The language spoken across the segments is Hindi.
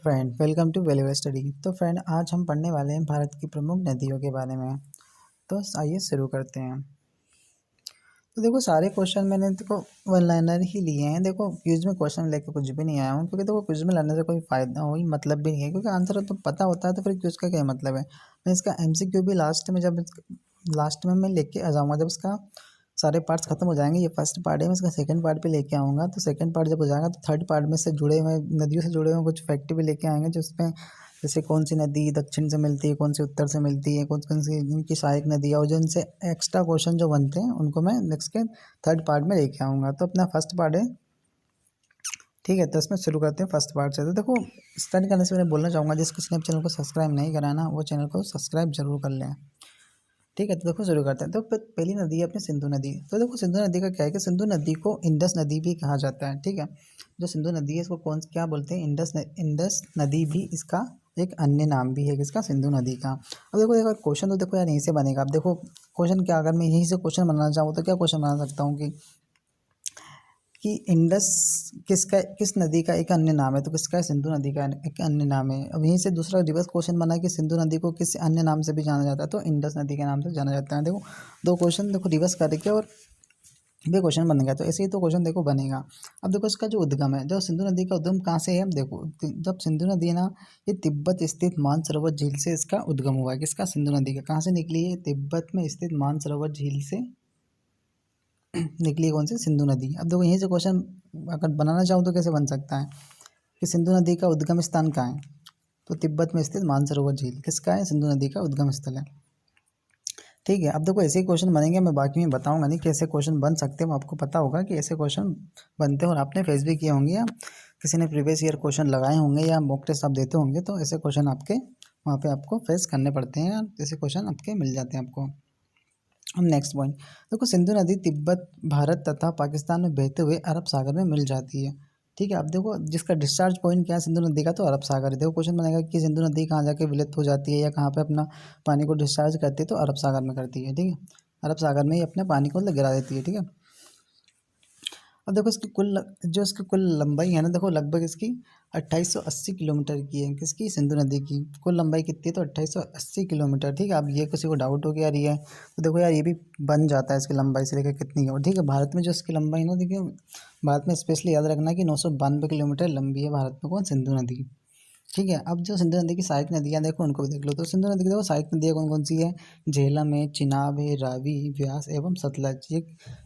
Friend welcome to value study. तो फ्रेंड आज हम पढ़ने वाले हैं भारत की प्रमुख नदियों के बारे में। तो आइए शुरू करते हैं। तो देखो सारे क्वेश्चन मैंने देखो वन लाइनर ही लिए हैं। देखो क्विज में क्वेश्चन लेके कुछ भी नहीं आया हूँ, क्योंकि देखो क्विज में लाने से कोई फायदा कोई मतलब भी नहीं है, क्योंकि आंसर तो पता होता है तो फिर क्विज का क्या मतलब है। मैं इसका एमसीक्यू भी लास्ट में मैं लेके आ जाऊँगा, जब इसका सारे पार्ट्स खत्म हो जाएंगे। ये फर्स्ट पार्ट है, मैं इसका सेकंड पार्ट पे लेके आऊँगा। तो सेकंड पार्ट जब हो जाएगा तो थर्ड पार्ट में से जुड़े हुए नदियों से जुड़े हुए कुछ फैक्ट भी लेके आएंगे, जो उसमें जैसे कौन सी नदी दक्षिण से मिलती है, कौन सी उत्तर से मिलती है, कौन कौन सी इनकी सहायक नदी है, और जो इनसे एक्स्ट्रा क्वेश्चन जो बनते हैं उनको मैं नेक्स्ट के थर्ड पार्ट में लेके आऊँगा। तो अपना फर्स्ट पार्ट है, ठीक है। तो इसमें शुरू करते हैं फर्स्ट पार्ट से। तो देखो स्टार्ट करने से पहले बोलना चाहूँगा, जिस किसी ने चैनल को सब्सक्राइब नहीं करा ना, वो चैनल को सब्सक्राइब जरूर कर लें, ठीक है। तो देखो शुरू करते हैं। तो पहली नदी है अपनी सिंधु नदी। तो देखो सिंधु नदी का क्या है कि सिंधु नदी को इंडस नदी भी कहा जाता है, ठीक है। जो सिंधु नदी है इसको कौन क्या बोलते हैं, इंडस नदी भी इसका एक अन्य नाम भी है, किसका, सिंधु नदी का। अब देखो क्वेश्चन तो देखो यार यहीं से बनेगा। अब देखो क्वेश्चन क्या, अगर मैं यहीं से क्वेश्चन बनाना चाहूँ तो क्या क्वेश्चन बना सकता हूँ कि इंडस किस नदी का एक अन्य नाम है, तो किसका है, सिंधु नदी का एक अन्य नाम है। अब यहीं से दूसरा रिवर्स क्वेश्चन बना कि सिंधु नदी को किस अन्य नाम से भी जाना जाता है, तो इंडस नदी के नाम से जाना जाता है। देखो दो क्वेश्चन देखो रिवर्स करके और भी क्वेश्चन बन गया, तो ऐसे ही तो क्वेश्चन देखो बनेगा। अब देखो इसका जो उद्गम है, जो सिंधु नदी का उद्गम कहाँ से है, अब देखो जब सिंधु नदी है ना, ये तिब्बत स्थित मानसरोवर झील से इसका उद्गम हुआ है। किसका, सिंधु नदी का। कहाँ से निकली है, तिब्बत में स्थित मानसरोवर झील से निकली, कौन सी, सिंधु नदी। अब देखो यहीं से क्वेश्चन अगर बनाना चाहूँ तो कैसे बन सकता है कि सिंधु नदी का उद्गम स्थान कहाँ है, तो तिब्बत में स्थित मानसरोवर झील किसका है, सिंधु नदी का उद्गम स्थल है, ठीक है। अब देखो ऐसे ही क्वेश्चन बनेंगे, मैं बाकी में बताऊंगा नहीं कैसे क्वेश्चन बन सकते हैं। आपको पता होगा कि ऐसे क्वेश्चन बनते हैं और आपने फेस भी किए होंगे, या किसी ने प्रीवियस ईयर क्वेश्चन लगाए होंगे, या मॉक टेस्ट आप देते होंगे, तो ऐसे क्वेश्चन आपके वहाँ पे आपको फेस करने पड़ते हैं, या ऐसे क्वेश्चन आपके मिल जाते हैं आपको। अब नेक्स्ट पॉइंट देखो, सिंधु नदी तिब्बत, भारत तथा पाकिस्तान में बहते हुए अरब सागर में मिल जाती है, ठीक है। अब देखो जिसका डिस्चार्ज पॉइंट क्या है सिंधु नदी का, तो अरब सागर है। देखो क्वेश्चन बनेगा कि सिंधु नदी कहाँ जाके विलुप्त हो जाती है, या कहाँ पे अपना पानी को डिस्चार्ज करती है, तो अरब सागर में करती है, ठीक है। अरब सागर में ही अपने पानी को गिरा देती है, ठीक है। अब देखो इसकी कुल लंबाई है ना, देखो लगभग इसकी 2880 किलोमीटर की है। किसकी, सिंधु नदी की कुल लंबाई कितनी है, तो 2880 किलोमीटर, ठीक है। अब ये किसी को डाउट हो गया यार ये, तो देखो यार ये भी बन जाता है इसकी लंबाई से लेकर कितनी है, और ठीक है। भारत में जो इसकी लंबाई ना, देखिए भारत में स्पेशली याद रखना कि 992 किलोमीटर लंबी है भारत में, कौन, सिंधु नदी, ठीक है। अब जो सिंधु नदी की सहायक नदियाँ देखो उनको भी देख लो। तो सिंधु नदी की देखो सहायक नदियाँ कौन कौन सी है, झेलम है, चिनाब है, रावी, व्यास एवं सतलज। ये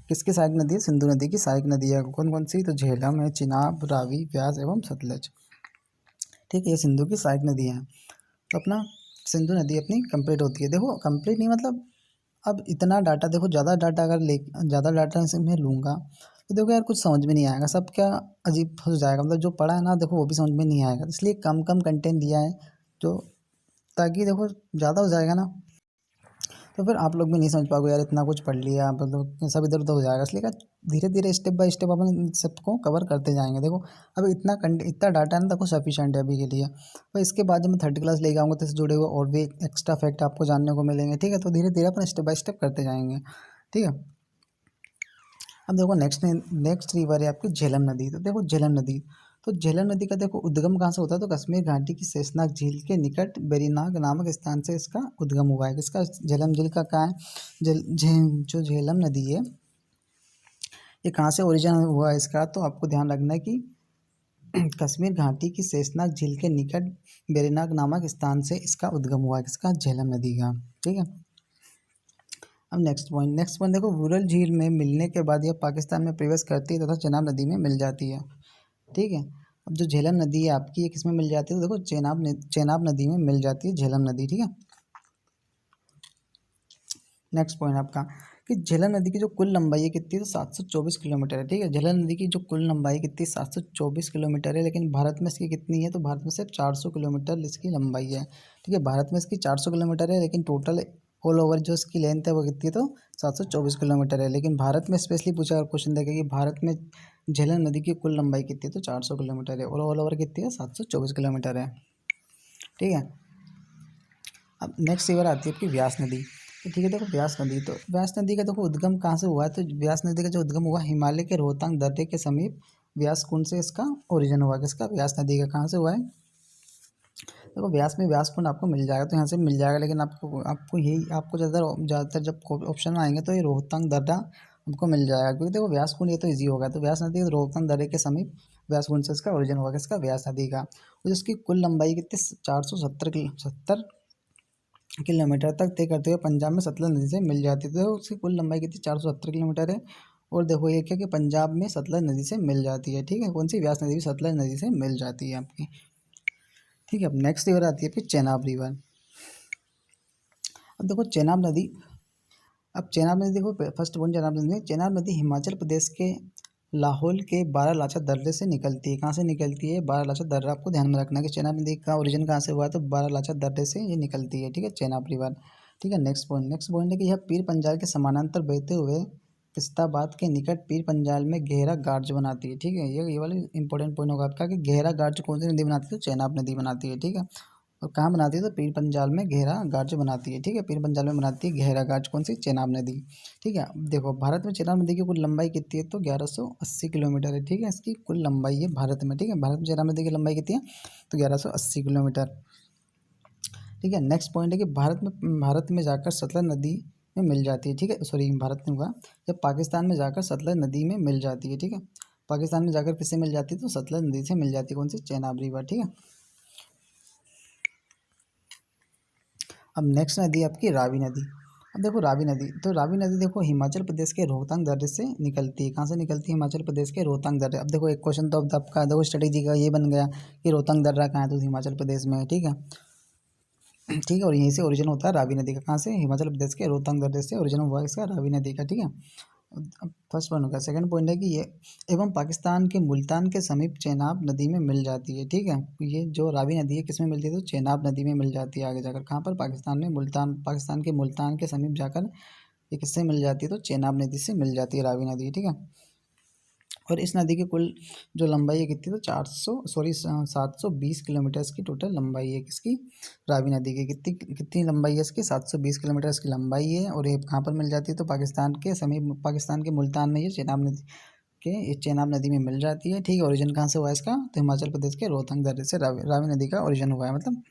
किसकी सहायक नदी है, सिंधु नदी की सहायक नदी है। कौन कौन सी, तो झेलम है, चिनाब, रावी, व्यास एवं सतलज, ठीक है। ये सिंधु की सहायक नदी है। तो अपना सिंधु नदी अपनी कंप्लीट होती है। देखो कंप्लीट नहीं मतलब, अब इतना डाटा देखो, ज़्यादा डाटा अगर ले ज़्यादा डाटा से मैं लूँगा तो देखो यार कुछ समझ में नहीं आएगा, सब क्या अजीब हो जाएगा। मतलब जो पढ़ा है ना देखो वो भी समझ में नहीं आएगा, इसलिए कम कम कंटेंट दिया है, जो ताकि देखो ज़्यादा हो जाएगा ना तो फिर आप लोग भी नहीं समझ पाओगे यार, इतना कुछ पढ़ लिया मतलब सब इधर उधर हो जाएगा। इसलिए क्या धीरे धीरे स्टेप बाय स्टेप अपन इन सबको कवर करते जाएंगे। देखो अब इतना डाटा है ना, देखो सफिशिएंट है अभी के लिए। तो इसके बाद जब मैं थर्ड क्लास लेके आऊँगा तो इससे जुड़े हुए और भी एक्स्ट्रा फैक्ट आपको जानने को मिलेंगे, ठीक है। तो धीरे धीरे अपन स्टेप बाय स्टेप करते जाएंगे, ठीक है। अब देखो नेक्स्ट रिवर है आपकी झेलम नदी। तो देखो झेलम नदी, तो झेलम नदी का देखो उद्गम कहाँ से होता है, तो कश्मीर घाटी की शेषनाग झील के निकट बेरीनाग नामक स्थान से इसका उद्गम हुआ है। किसका, झेलम झील का कहाँ है, जो झेलम नदी है ये कहाँ से ओरिजिन हुआ है इसका, तो आपको ध्यान रखना है कि कश्मीर घाटी की शेषनाग झील के निकट बेरीनाग नामक स्थान से इसका उद्गम हुआ है। किसका, झेलम नदी का, ठीक है। अब नेक्स्ट पॉइंट देखो, वुरल झील में मिलने के बाद यह पाकिस्तान में प्रवेश करती है तथा चेनाब नदी में मिल जाती है, ठीक है। अब जो झेलम नदी है आपकी ये किस में मिल जाती है, तो देखो चेनाब नदी में मिल जाती है झेलम नदी, ठीक है। नेक्स्ट पॉइंट आपका कि झेलम नदी की जो कुल लंबाई है कितनी है, तो 724 किलोमीटर है, ठीक है। झेलम नदी की जो कुल लंबाई कितनी, 724 किलोमीटर है, लेकिन भारत में इसकी कितनी है, तो भारत में सिर्फ 400 किलोमीटर इसकी लंबाई है, ठीक है। भारत में इसकी 400 किलोमीटर है, लेकिन टोटल ऑल ओवर जो इसकी लेंथ है वो कितनी है, तो 724 किलोमीटर है। लेकिन भारत में स्पेशली पूछा अगर क्वेश्चन देखें कि भारत में झेलम नदी की कुल लंबाई कितनी है, तो 400 किलोमीटर है, और ऑल ओवर कितनी है, 724 किलोमीटर है, ठीक है। अब नेक्स्ट रिवर आती है आपकी व्यास नदी। तो ठीक है, देखो व्यास नदी, तो व्यास नदी का देखो उद्गम कहाँ से हुआ है, तो व्यास नदी का जो उद्गम हुआ हिमालय के रोहतांग दर्रे के समीप व्यास कुंड से इसका ओरिजिन हुआ। किसका, व्यास नदी का कहाँ से हुआ है, देखो व्यास में व्यासकुंड आपको मिल जाएगा, तो यहाँ से मिल जाएगा, लेकिन आपको ज़्यादातर जब ऑप्शन आएंगे तो ये रोहतांग दर्रा आपको मिल जाएगा, क्योंकि देखो व्यासकुंड ये तो ईजी होगा। तो व्यास नदी रोहतांग दर्रे के समीप व्यासकुंड से इसका ओरिजिन होगा, इसका व्यास नदी का। और इसकी कुल लंबाई कितनी 470 किलोमीटर तक तय करते हुए पंजाब में सतलज नदी से मिल जाती है। तो उसकी कुल लंबाई कितनी 470 किलोमीटर है। और देखो ये क्या कि पंजाब में सतलज नदी से मिल जाती है, ठीक है। कौन सी? व्यास नदी भी सतलज नदी से मिल जाती है आपकी, ठीक है। अब नेक्स्ट रिवर आती है फिर चेनाब रिवर। अब देखो चेनाब नदी, देखो फर्स्ट पॉइंट चेनाब नदी हिमाचल प्रदेश के लाहौल के बारालाचा दर्रे से निकलती है। कहाँ से निकलती है? बारालाचा दर्रा। आपको ध्यान में रखना है कि चेनाब नदी का ओरिजिन कहाँ से हुआ है, तो बारालाचा दर्रे से ये निकलती है, ठीक है, चेनाब रिवर, ठीक है। नेक्स्ट पॉइंट है कि यह पीर पंजाल के समानांतर बहते हुए पिस्ताबाद के निकट पीर पंजाल में गहरा गार्ज बनाती है, ठीक है। ये वाला इंपॉर्टेंट पॉइंट होगा आपका कि गहरा गार्ज कौन सी नदी बनाती है? तो चेनाब नदी बनाती है, ठीक है। और कहाँ बनाती है? तो पीर पंजाल में गहरा गार्ज बनाती है, ठीक है। पीर पंजाल में बनाती है गहरा गार्ज, कौन सी? चेनाब नदी, ठीक है। अब देखो भारत में चेनाब नदी की कुल लंबाई कितनी है? तो 1180 किलोमीटर है, ठीक है। इसकी कुल लंबाई है भारत में, ठीक है। भारत में चेनाब नदी की लंबाई कितनी है? तो 1180 किलोमीटर, ठीक है। नेक्स्ट पॉइंट है कि भारत में जाकर सतलज नदी में मिल जाती है, ठीक है। सॉरी, भारत में हुआ जब पाकिस्तान में जाकर सतलज नदी में मिल जाती है, ठीक है। पाकिस्तान में जाकर किससे मिल जाती है? तो सतलज नदी से मिल जाती है, कौन सी? चेनाब रिवर, ठीक है। अब नेक्स्ट नदी है आपकी रावी नदी। अब देखो रावी नदी देखो हिमाचल प्रदेश के रोहतांग दर्रे से निकलती है। कहाँ से निकलती है? हिमाचल प्रदेश के रोहतांग दर्रे। अब देखो एक क्वेश्चन तो अब आपका देखो स्ट्रेटेजी का ये बन गया कि रोहतांग दर्रा कहाँ है, तो हिमाचल प्रदेश में है, ठीक है। ठीक है, और यहीं से ओरिजिन होता है रावी नदी का। कहाँ से? हिमाचल प्रदेश के रोहतांग दर्रे से ओरिजिन हुआ है इसका रावी नदी का, ठीक है। अब फर्स्ट पॉइंट होगा। सेकंड पॉइंट है कि ये एवं पाकिस्तान के मुल्तान के समीप चेनाब नदी में मिल जाती है, ठीक है। ये जो रावी नदी है किस में मिलती है? तो चेनाब नदी में मिल जाती है आगे जाकर। कहाँ पर? पाकिस्तान में पाकिस्तान के मुल्तान के समीप जाकर ये किससे मिल जाती है? तो चेनाब नदी से मिल जाती है रावी नदी, ठीक है। और इस नदी की कुल जो लंबाई है कितनी? तो 720 किलोमीटर की टोटल लंबाई है किसकी? रावी नदी की। कितनी कितनी लंबाई है इसकी? 720 किलोमीटर इसकी लंबाई है। और ये कहाँ पर मिल जाती है? तो पाकिस्तान के समीप, पाकिस्तान के मुल्तान में ये चेनाब नदी में मिल जाती है, ठीक है। ओरिजिन कहाँ से हुआ है इसका? तो हिमाचल प्रदेश के रोहतांग दर्रे से रावी नदी का ओरिजिन हुआ है, मतलब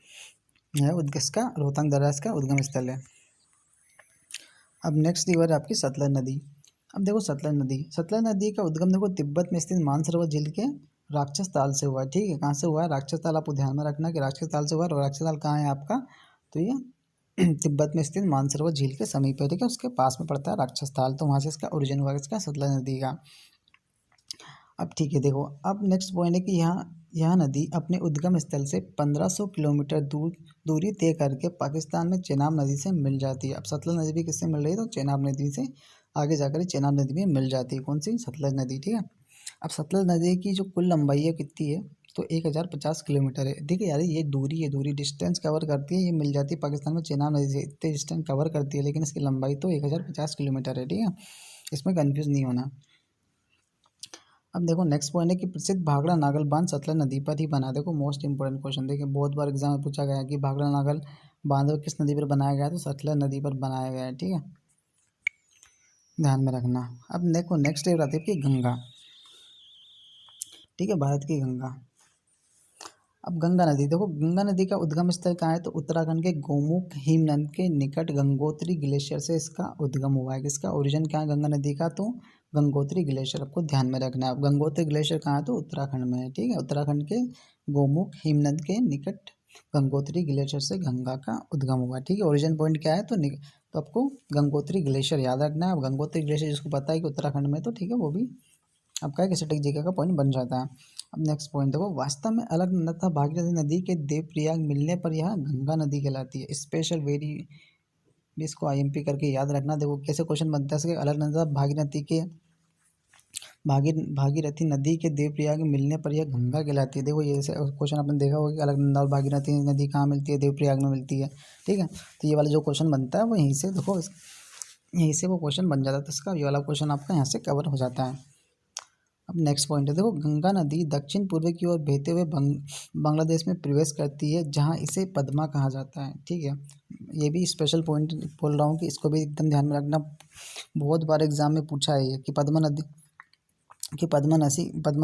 यह इसका रोहतांग दर्रा इसका उद्गम स्थल है। अब नेक्स्ट रिवर है आपकी सतलज नदी। अब देखो सतलज नदी का उद्गम देखो तिब्बत में स्थित मानसरोवर झील के राक्षस ताल से हुआ है, ठीक है। कहाँ से हुआ है? राक्षस ताल। आपको ध्यान में रखना कि राक्षस ताल से हुआ है। और राक्षस ताल कहाँ है आपका? तो ये तिब्बत में स्थित मानसरोवर झील के समीप है, ठीक है। उसके पास में पड़ता है राक्षस ताल, तो वहाँ से इसका ओरिजिन हुआ है इसका सतलज नदी का। अब ठीक है, देखो अब नेक्स्ट पॉइंट है कि यह नदी अपने उद्गम स्थल से 1500 किलोमीटर दूरी तय करके पाकिस्तान में चेनाब नदी से मिल जाती है। अब सतलज नदी भी किससे मिल रही है? तो चेनाब नदी से आगे जाकर चेनाब नदी में मिल जाती है, कौन सी? सतलज नदी, ठीक है। अब सतलज नदी की जो कुल लंबाई है कितनी है? तो 1050 किलोमीटर है, ठीक है यार। ये दूरी डिस्टेंस कवर करती है, ये मिल जाती है पाकिस्तान में चेनाब नदी से, इतने डिस्टेंस कवर करती है, लेकिन इसकी लंबाई तो 1050 किलोमीटर है, ठीक है। इसमें कन्फ्यूज़ नहीं होना। अब देखो नेक्स्ट पॉइंट है कि प्रसिद्ध भाखड़ा नागल बांध सतलज नदी पर ही बना है। देखो मोस्ट इंपोर्टेंट क्वेश्चन, देखिए बहुत बार एग्जाम में पूछा गया है कि भाखड़ा नागल बांध किस नदी पर बनाया गया है? तो सतलज नदी पर बनाया गया है, ठीक है, ध्यान में रखना। अब देखो नेक्स्ट रिवर आती है कि गंगा, ठीक है, भारत की गंगा। अब गंगा नदी देखो, गंगा नदी का उद्गम स्थल कहाँ है? तो उत्तराखंड के गोमुख हिमनद के निकट गंगोत्री ग्लेशियर से इसका उद्गम हुआ है। किसका ओरिजिन क्या है गंगा नदी का? तो गंगोत्री ग्लेशियर, आपको ध्यान में रखना है। अब गंगोत्री ग्लेशियर कहाँ है? तो उत्तराखंड में है, ठीक है। उत्तराखंड के गोमुख हिमनद के निकट गंगोत्री ग्लेशियर से गंगा का उद्गम हुआ, ठीक है। ओरिजिन पॉइंट क्या है? तो आपको गंगोत्री ग्लेशियर याद रखना है। अब गंगोत्री ग्लेशियर जिसको पता है कि उत्तराखंड में, तो ठीक है, वो भी आपका एक स्टैटिक जीके का पॉइंट बन जाता है। अब नेक्स्ट पॉइंट देखो, वास्तव में अलग तथा भागीरथी नदी के देवप्रयाग मिलने पर यह गंगा नदी कहलाती है। स्पेशल वेरी भी इसको आईएमपी करके याद रखना। देखो कैसे क्वेश्चन बनता है इसके, अलग नदी भागीरथी के भागीरथी नदी के देवप्रयाग मिलने पर यह गंगा कहलाती है। देखो ये जैसे क्वेश्चन आपने देखा होगा कि अलकनंदा और भागीरथी नदी कहाँ मिलती है? देवप्रयाग में मिलती है, ठीक है। तो ये वाला जो क्वेश्चन बनता है वो यहीं से देखो, यहीं से वो क्वेश्चन बन जाता है, तो इसका ये वाला क्वेश्चन आपका यहाँ से कवर हो जाता है। अब नेक्स्ट पॉइंट है देखो, गंगा नदी दक्षिण पूर्व की ओर बहते हुए बांग्लादेश में प्रवेश करती है, जहाँ इसे पद्मा कहा जाता है, ठीक है। ये भी स्पेशल पॉइंट बोल रहा हूँ कि इसको भी एकदम ध्यान में रखना। बहुत बार एग्जाम में पूछा है ये कि पद्मा नदी कि पद्मा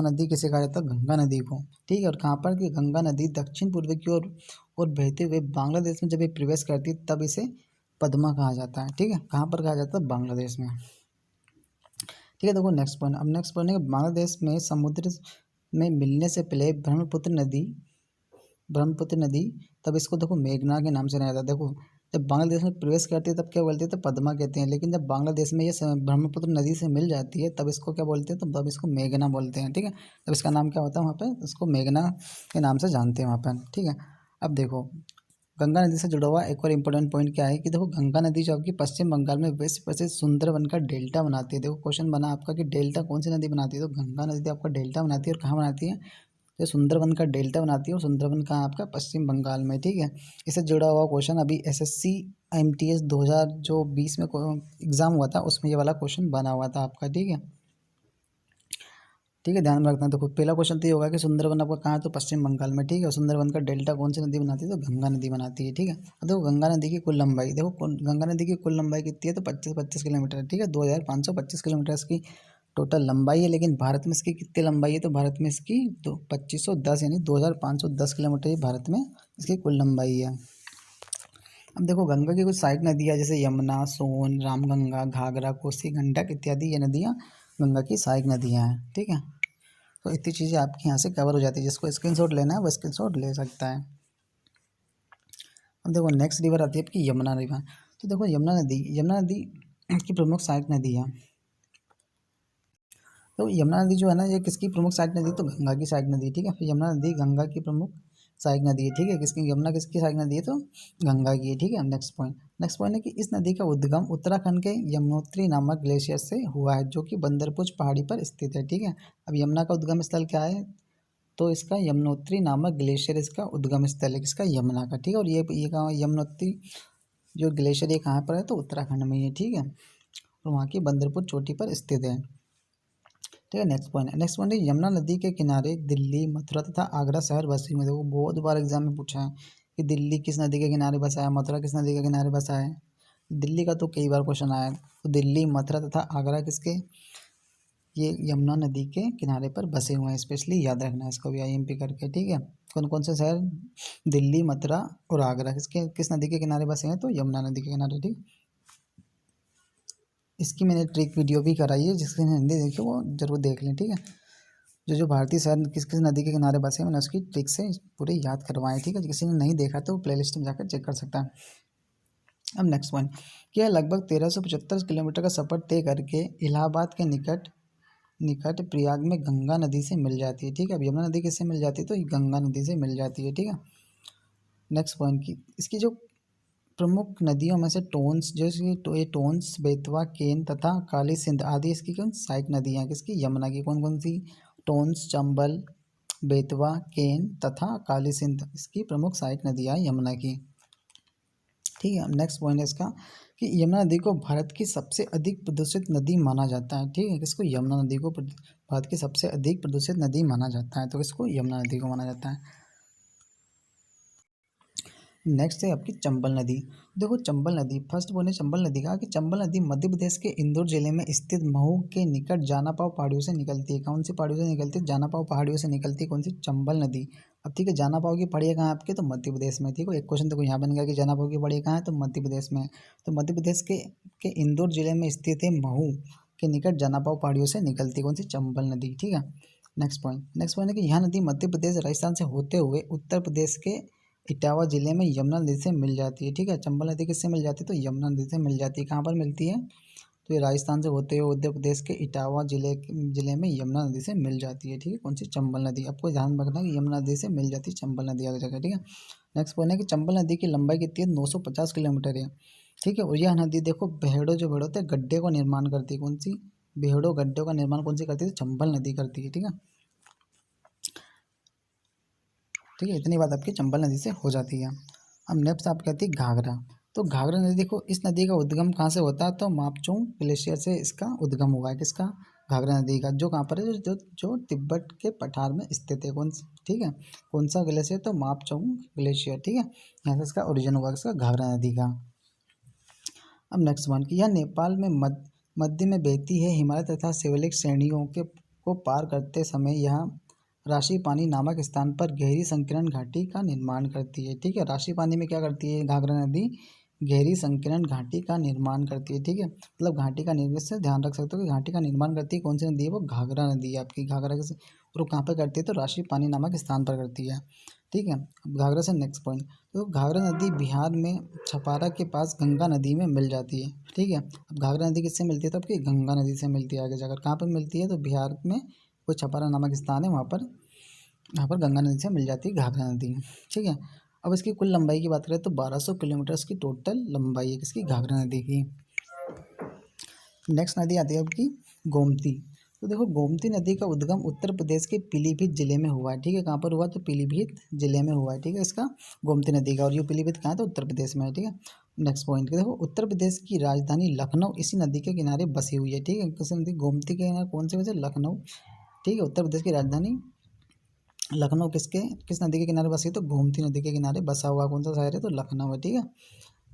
नदी किसे कहा जाता है? गंगा नदी को। ठीक है, और कहाँ पर कि गंगा नदी दक्षिण पूर्व की ओर बहते हुए बांग्लादेश में जब ये प्रवेश करती है तब इसे पद्मा कहा जाता है। ठीक है, कहाँ पर कहा जाता है? बांग्लादेश में। ठीक है, देखो नेक्स्ट पॉइंट। अब नेक्स्ट पॉइंट है बांग्लादेश में समुद्र में मिलने से पहले ब्रह्मपुत्र नदी तब इसको देखो मेघना के नाम से जाना जाता है। देखो जब बांग्लादेश में प्रवेश करती है तब क्या बोलते हैं? तो पद्मा कहते हैं, लेकिन जब बांग्लादेश में ये ब्रह्मपुत्र नदी से मिल जाती है तब इसको क्या बोलते हैं? तो तब इसको मेघना बोलते हैं। ठीक है, तब इसका नाम क्या होता है वहाँ पे? इसको मेघना के नाम से जानते हैं वहाँ पर। ठीक है, अब देखो गंगा नदी से जुड़ा हुआ एक और इम्पोर्टेंट पॉइंट क्या है कि देखो गंगा नदी जो आपकी पश्चिम बंगाल में विश्व प्रसिद्ध सुंदरवन का डेल्टा बनाती है। देखो क्वेश्चन बना आपका कि डेल्टा कौन सी नदी बनाती है? तो गंगा नदी आपका डेल्टा बनाती है। और कहाँ बनाती है? तो सुंदरवन का डेल्टा बनाती है, और सुंदरवन कहाँ आपका? पश्चिम बंगाल में। ठीक है, इससे जुड़ा हुआ क्वेश्चन अभी एसएससी IMTS 2020 में एग्जाम हुआ था, उसमें ये वाला क्वेश्चन बना हुआ था आपका। ठीक है, ठीक है, ध्यान में रखना। देखो पहला क्वेश्चन तो ये होगा कि सुंदरवन आपका कहाँ है? तो पश्चिम बंगाल में। ठीक है, सुंदरवन का डेल्टा कौन सी नदी बनाती है? तो गंगा नदी बनाती है। ठीक है, अब देखो गंगा नदी की कुल लंबाई, देखो गंगा नदी की कुल लंबाई कितनी है? तो 25 किलोमीटर है। ठीक है, 2525 किलोमीटर इसकी टोटल लंबाई है, लेकिन भारत में इसकी कितनी लंबाई है? तो भारत में इसकी 2510 यानी 2510 किलोमीटर भारत में इसकी कुल लंबाई है। अब देखो गंगा की कुछ सहायक नदियाँ जैसे यमुना, सोन, रामगंगा, घाघरा, कोसी, गंडक इत्यादि ये नदियाँ गंगा की सहायक नदियाँ हैं। ठीक है, तो इतनी चीज़ें आपके यहाँ से कवर हो जाती है। जिसको स्क्रीनशॉट लेना है वो स्क्रीनशॉट ले सकता है। अब देखो नेक्स्ट रिवर आती है आपकी यमुना रिवर। तो देखो यमुना नदी की प्रमुख सहायक नदी है। तो यमुना नदी जो है ना, ये किसकी प्रमुख सहायक नदी? तो गंगा की सहायक नदी। ठीक है, फिर यमुना नदी गंगा की प्रमुख सहायक नदी है। ठीक है, यमुना किसकी सहायक नदी है? तो गंगा की है। ठीक है, नेक्स्ट पॉइंट है कि इस नदी का उद्गम उत्तराखंड के यमुनोत्री नामक ग्लेशियर से हुआ है, जो कि बंदरपुर पहाड़ी पर स्थित है। ठीक है, अब यमुना का उद्गम स्थल क्या है? तो इसका यमुनोत्री नामक ग्लेशियर इसका उद्गम स्थल है, किसका? यमुना का। ठीक है, और ये कहाँ? यमुनोत्री जो ग्लेशियर ये कहाँ पर है? तो उत्तराखंड में ही है। ठीक है, और वहाँ की बंदरपुर चोटी पर स्थित है। ठीक है, नेक्स्ट पॉइंट है यमुना नदी के किनारे दिल्ली, मथुरा तथा आगरा शहर बसे हुए हैं। देखो बहुत बार एग्जाम में पूछा है कि दिल्ली किस नदी के किनारे बसा है, मथुरा किस नदी के किनारे बसा है। दिल्ली का तो कई बार क्वेश्चन आया है। तो दिल्ली, मथुरा तथा आगरा किसके? ये यमुना नदी के किनारे पर बसे हुए हैं। स्पेशली याद रखना इसको भी IMP करके। ठीक है, कौन कौन से शहर? दिल्ली, मथुरा और आगरा किस नदी के किनारे बसे हैं? तो यमुना नदी के किनारे। ठीक, इसकी मैंने ट्रिक वीडियो भी कराई है, जिसकी हिंदी देखी वो जरूर देख लें। ठीक है, जो भारतीय शहर किस किस नदी के किनारे बसे हैं मैंने उसकी ट्रिक से पूरे याद करवाए। ठीक है, किसी ने नहीं देखा तो प्लेलिस्ट में जाकर चेक कर सकता है। अब नेक्स्ट पॉइंट, क्या लगभग 1375 किलोमीटर का सफ़र तय करके इलाहाबाद के निकट प्रयाग में गंगा नदी से मिल जाती है। ठीक है, अब यमुना नदी किससे मिल जाती है? तो गंगा नदी से मिल जाती है। ठीक है, नेक्स्ट पॉइंट की इसकी जो प्रमुख नदियों में से टोन्स, जैसे ये टोन्स, बेतवा, केन तथा काली सिंध आदि इसकी कौन सहायक नदियाँ हैं? किसकी? यमुना की। कौन कौन सी? टोन्स, चंबल, बेतवा, केन तथा काली सिंध इसकी प्रमुख सहायक नदियाँ हैं यमुना की। ठीक है, नेक्स्ट पॉइंट है इसका कि यमुना नदी को भारत की सबसे अधिक प्रदूषित नदी माना जाता है। ठीक है, किसको? यमुना नदी को भारत की सबसे अधिक प्रदूषित नदी माना जाता है। तो किसको? यमुना नदी को माना जाता है। नेक्स्ट है आपकी चंबल नदी। देखो चंबल नदी, फर्स्ट पॉइंट है चंबल नदी का कि चंबल नदी मध्य प्रदेश के इंदौर जिले में स्थित महू के निकट जानापाव पहाड़ियों से निकलती है। कौन सी पहाड़ियों से निकलती है? जानापाव पहाड़ियों से निकलती है। कौन सी? चंबल नदी। अब ठीक है, जानापाव की पहाड़ियाँ कहाँ आपके? तो मध्य प्रदेश में। ठीक है, एक क्वेश्चन देखो यहाँ बन गया कि जानापाव की पहाड़ियाँ कहाँ है? तो मध्य प्रदेश में। तो मध्य प्रदेश के इंदौर जिले में स्थित है महू के निकट जानापाव पहाड़ियों से निकलती है। कौन सी? चंबल नदी। ठीक है, नेक्स्ट पॉइंट है कि यह नदी मध्य प्रदेश, राजस्थान से होते हुए उत्तर प्रदेश के इटावा जिले में यमुना नदी से मिल जाती है। ठीक है, चंबल नदी किससे मिल जाती है? तो यमुना नदी से मिल जाती है। कहाँ पर मिलती है? तो ये राजस्थान से होते हुए उत्तर प्रदेश के इटावा जिले में यमुना नदी से मिल जाती है। ठीक है, कौन सी? चंबल नदी। आपको ध्यान रखना है कि यमुना नदी से मिल जाती है चंबल नदी हर जगह। ठीक है, नेक्स्ट पॉइंट है कि चंबल नदी की लंबाई कितनी है? 950 किलोमीटर है। ठीक है, और यह नदी देखो भेड़ों जो भेड़ होते हैं गड्ढे को निर्माण करती है। कौन सी? भेड़ों गड्ढों का निर्माण कौन सी करती है? चंबल नदी करती है। ठीक है, ठीक है, इतनी बात आपकी चंबल नदी से हो जाती है। अब नेक्स्ट आप कहती है घाघरा। तो घाघरा नदी देखो, इस नदी का उद्गम कहाँ से होता है? तो मापचोंग ग्लेशियर से इसका उद्गम हुआ है। किसका? घाघरा नदी का। जो कहाँ पर है? जो तिब्बत के पठार में स्थित है। कौन? ठीक है, कौन सा ग्लेशियर? तो मापचोंग ग्लेशियर। ठीक है, यहाँ से इसका ओरिजिन हुआ इसका घाघरा नदी का। अब नेक्स्ट वन की यह नेपाल में मध्य में बहती है। हिमालय तथा शिवालिक श्रेणियों को पार करते समय यह राशि पानी नामक स्थान पर गहरी संकीर्ण घाटी का निर्माण करती है। ठीक है, राशि पानी में क्या करती है घाघरा नदी, गहरी संकीर्ण घाटी का निर्माण करती है। ठीक है, मतलब घाटी का निर्माण से ध्यान रख सकते हो कि घाटी का निर्माण करती है कौन सी नदी है, वो घाघरा नदी है आपकी। घाघरा के और वो कहाँ पर करती है, तो राशि पानी नामक स्थान पर करती है। ठीक है, अब घाघरा से नेक्स्ट पॉइंट, तो घाघरा नदी बिहार में छपारा के पास गंगा नदी में मिल जाती है। ठीक है, अब घाघरा नदी किससे मिलती है, तो आपकी गंगा नदी से मिलती है। आगे जाकर कहाँ पर मिलती है, तो बिहार में कोई छपारा नामक स्थान है वहाँ पर गंगा नदी से मिल जाती है घाघरा नदी। ठीक है, अब इसकी कुल लंबाई की बात करें तो 1200 किलोमीटर की टोटल लंबाई है किसकी, घाघरा नदी की। नेक्स्ट नदी आती है आपकी गोमती। तो देखो गोमती नदी का उद्गम उत्तर प्रदेश के पीलीभीत जिले में हुआ है। ठीक है, कहाँ पर हुआ, तो पीलीभीत जिले में हुआ है। ठीक है, इसका गोमती नदी का, और ये पीलीभीत कहाँ है, तो उत्तर प्रदेश में है। ठीक है, नेक्स्ट पॉइंट देखो, उत्तर प्रदेश की राजधानी लखनऊ इसी नदी के किनारे बसी हुई है। ठीक है, किस नदी, गोमती के किनारे, कौन सी वजह, लखनऊ। ठीक है, उत्तर प्रदेश की राजधानी लखनऊ किस नदी के किनारे बसी है, तो गोमती नदी के किनारे बसा हुआ कौन सा शहर है, तो लखनऊ है। ठीक है,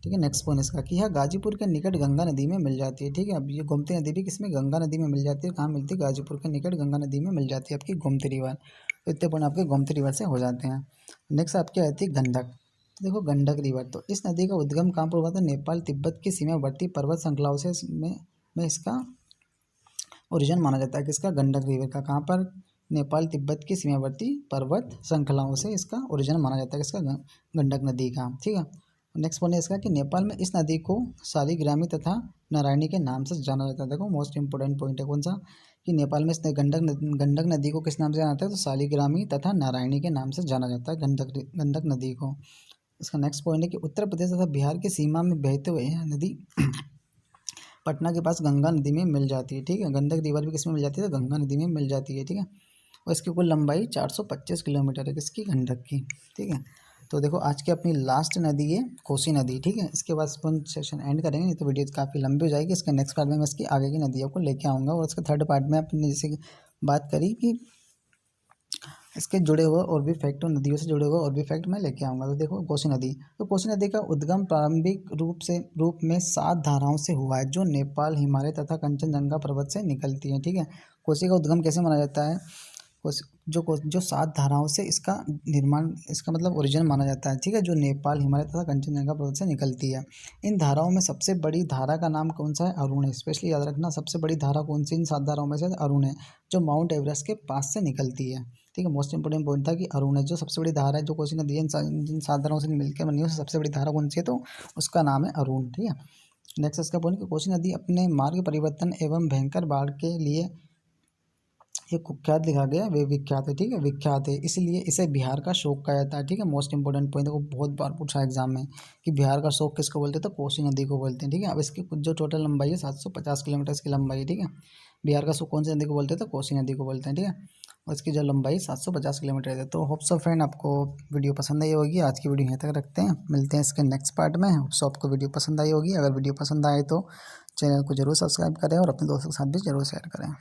ठीक है, नेक्स्ट पॉइंट इसका कि यह गाजीपुर के निकट गंगा नदी में मिल जाती है। ठीक है, अब ये गोमती नदी भी किसमें, गंगा नदी में मिल जाती है। कहाँ मिलती है, गाजीपुर के निकट गंगा नदी में मिल जाती है आपकी गोमती रिवर। तो इतने पॉइंट आपके गोमती रिवर से हो जाते हैं। नेक्स्ट आपकी आती है गंडक। तो देखो गंडक रिवर, तो इस नदी का उद्गम कहाँ पर हुआ था, नेपाल तिब्बत की सीमावर्ती पर्वत श्रृंखलाओं से में इसका ओरिजिन माना जाता है किसका, गंडक रिवर का। कहाँ पर, नेपाल तिब्बत की सीमावर्ती पर्वत श्रृंखलाओं से इसका ओरिजिन माना जाता है किसका, गंडक नदी का। ठीक है, नेक्स्ट पॉइंट है इसका कि नेपाल में इस नदी को शालिग्रामी तथा नारायणी के नाम से जाना जाता है। देखो मोस्ट इंपोर्टेंट पॉइंट है कौन सा, कि नेपाल में इस गंडक नदी को किस नाम से जाना जाता है, तो शालिग्रामी तथा नारायणी के नाम से जाना जाता है गंडक नदी को। इसका नेक्स्ट पॉइंट है कि उत्तर प्रदेश तथा बिहार की सीमा में बहते हुए यह नदी पटना के पास गंगा नदी में मिल जाती है। ठीक है, गंडक रिवर भी किस में मिल जाती है, तो गंगा नदी में मिल जाती है। ठीक है, और इसकी कुल लंबाई 425 किलोमीटर है किसकी, गंडक की। ठीक है, तो देखो आज की अपनी लास्ट नदी है कोसी नदी। ठीक है, इसके बाद अपन सेशन एंड करेंगे, नहीं तो वीडियो काफ़ी लंबी हो जाएगी। इसके नेक्स्ट पार्ट में मैं इसकी आगे की नदियों को लेके आऊँगा, और इसके थर्ड पार्ट में अपने जैसे बात करी कि इसके जुड़े हुए और भी फैक्ट, नदियों से जुड़े हुए और भी फैक्ट मैं लेके आऊँगा। तो देखो कोसी नदी, तो कोसी नदी का उद्गम प्रारंभिक रूप में 7 धाराओं से हुआ है जो नेपाल, हिमालय तथा कंचनजंगा पर्वत से निकलती हैं। ठीक है, कोसी का उद्गम कैसे माना जाता है, जो 7 धाराओं से इसका निर्माण, इसका मतलब ओरिजिन माना जाता है। ठीक है, जो नेपाल, हिमालय तथा कंचनजंगा पर्वत से निकलती है। इन धाराओं में सबसे बड़ी धारा का नाम कौन सा है, अरुण है। स्पेशली याद रखना, सबसे बड़ी धारा कौन सी इन 7 धाराओं में से, अरुण है, जो माउंट एवरेस्ट के पास से निकलती है। ठीक है, मोस्ट इंपोर्टेंट पॉइंट था कि अरुण है जो सबसे बड़ी धारा है, जो कोसी नदी है जिन 7 धाराओं से मिलकर बनी है, सबसे बड़ी धारा कौन सी है, तो उसका नाम है अरुण। ठीक है, नेक्स्ट इसका पॉइंट कि कोसी नदी अपने मार्ग परिवर्तन एवं भयंकर बाढ़ के लिए ये कुख्यात लिखा गया, वे विख्यात है। ठीक है, विख्यात है, इसलिए इसे बिहार का शोक कहा जाता है। ठीक है, मोस्ट इंपोर्टेंट पॉइंट देखो, बहुत बार पूछा एग्जाम में कि बिहार का शोक किसको बोलते हैं, तो कोसी नदी को बोलते हैं। ठीक है, अब इसकी जो टोटल लंबाई है 750 किलोमीटर की लंबाई है। ठीक है, बिहार का शोक कौन सी नदी को बोलते हैं, तो कोसी नदी को बोलते हैं। ठीक है, और इसकी जो लंबाई 750 किलोमीटर है। तो होप सो फ्रेंड आपको वीडियो पसंद आई होगी। आज की वीडियो यहीं तक रखते हैं, मिलते हैं इसके नेक्स्ट पार्ट में। होप सो आपको वीडियो पसंद आई होगी। अगर वीडियो पसंद आए तो चैनल को जरूर सब्सक्राइब करें और अपने दोस्तों के साथ भी जरूर शेयर करें।